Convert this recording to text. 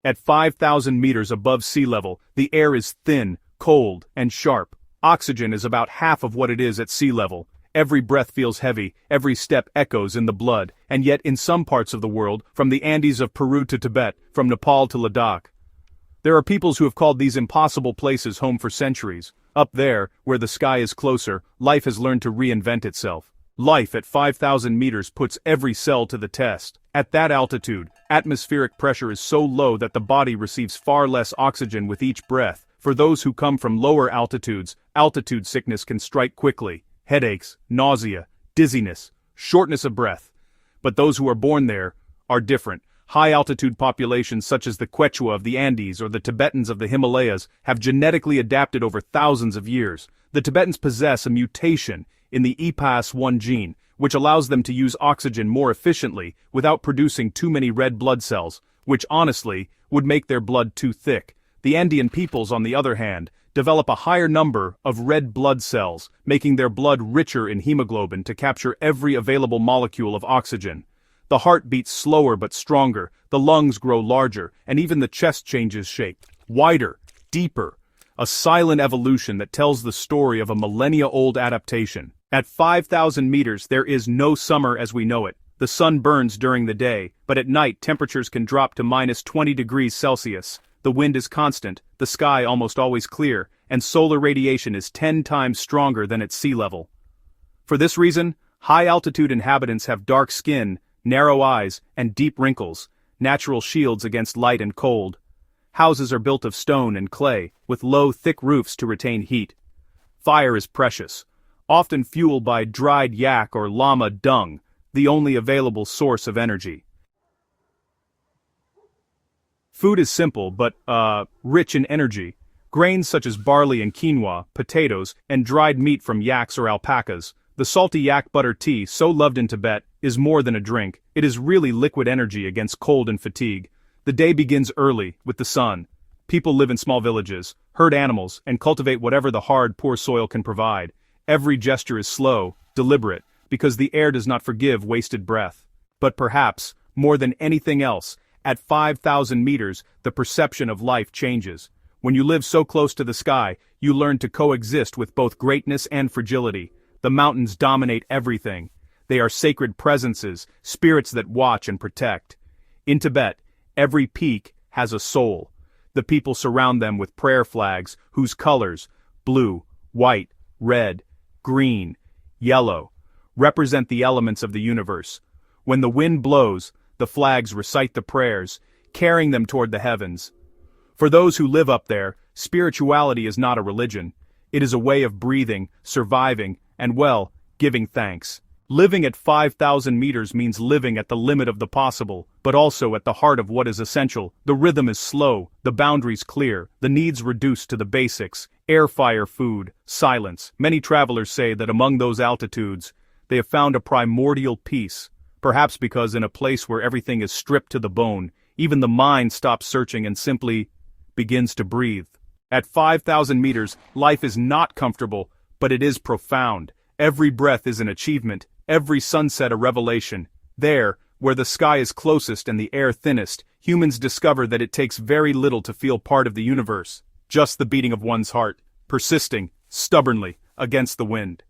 At 5,000 meters above sea level, the air is thin, cold, and sharp. Oxygen is about half of what it is at sea level. Every breath feels heavy, every step echoes in the blood, and yet in some parts of the world, from the Andes of Peru to Tibet, from Nepal to Ladakh, there are peoples who have called these impossible places home for centuries. Up there, where the sky is closer, life has learned to reinvent itself. Life at 5,000 meters puts every cell to the test. At that altitude, atmospheric pressure is so low that the body receives far less oxygen with each breath. For those who come from lower altitudes, altitude sickness can strike quickly. Headaches, nausea, dizziness, shortness of breath. But those who are born there are different. High-altitude populations such as the Quechua of the Andes or the Tibetans of the Himalayas have genetically adapted over thousands of years. The Tibetans possess a mutation in the EPAS1 gene, which allows them to use oxygen more efficiently without producing too many red blood cells, which honestly would make their blood too thick. The Andean peoples, on the other hand, develop a higher number of red blood cells, making their blood richer in hemoglobin to capture every available molecule of oxygen. The heart beats slower but stronger, the lungs grow larger, and even the chest changes shape. Wider, deeper. A silent evolution that tells the story of a millennia-old adaptation. At 5,000 meters there is no summer as we know it. The sun burns during the day, but at night temperatures can drop to minus 20 degrees Celsius. The wind is constant, the sky almost always clear, and solar radiation is 10 times stronger than at sea level. For this reason, high-altitude inhabitants have dark skin, narrow eyes, and deep wrinkles, natural shields against light and cold. Houses are built of stone and clay, with low, thick roofs to retain heat. Fire is precious, often fueled by dried yak or llama dung, the only available source of energy. Food is simple but, rich in energy. Grains such as barley and quinoa, potatoes, and dried meat from yaks or alpacas. The salty yak butter tea, so loved in Tibet, is more than a drink. It is really liquid energy against cold and fatigue. The day begins early, with the sun. People live in small villages, herd animals, and cultivate whatever the hard, poor soil can provide. Every gesture is slow, deliberate, because the air does not forgive wasted breath. But perhaps, more than anything else, at 5,000 meters, the perception of life changes. When you live so close to the sky, you learn to coexist with both greatness and fragility. The mountains dominate everything. They are sacred presences, spirits that watch and protect. In Tibet, every peak has a soul. The people surround them with prayer flags, whose colors, blue, white, red, green, yellow, represent the elements of the universe. When the wind blows, the flags recite the prayers, carrying them toward the heavens. For those who live up there, spirituality is not a religion. It is a way of breathing, surviving, and well, giving thanks. Living at 5,000 meters means living at the limit of the possible, but also at the heart of what is essential. The rhythm is slow, the boundaries clear, the needs reduced to the basics: air, fire, food, silence. Many travelers say that among those altitudes, they have found a primordial peace, perhaps because in a place where everything is stripped to the bone, even the mind stops searching and simply begins to breathe. At 5,000 meters, life is not comfortable, but it is profound. Every breath is an achievement, every sunset a revelation. There, where the sky is closest and the air thinnest, humans discover that it takes very little to feel part of the universe. Just the beating of one's heart, persisting, stubbornly, against the wind.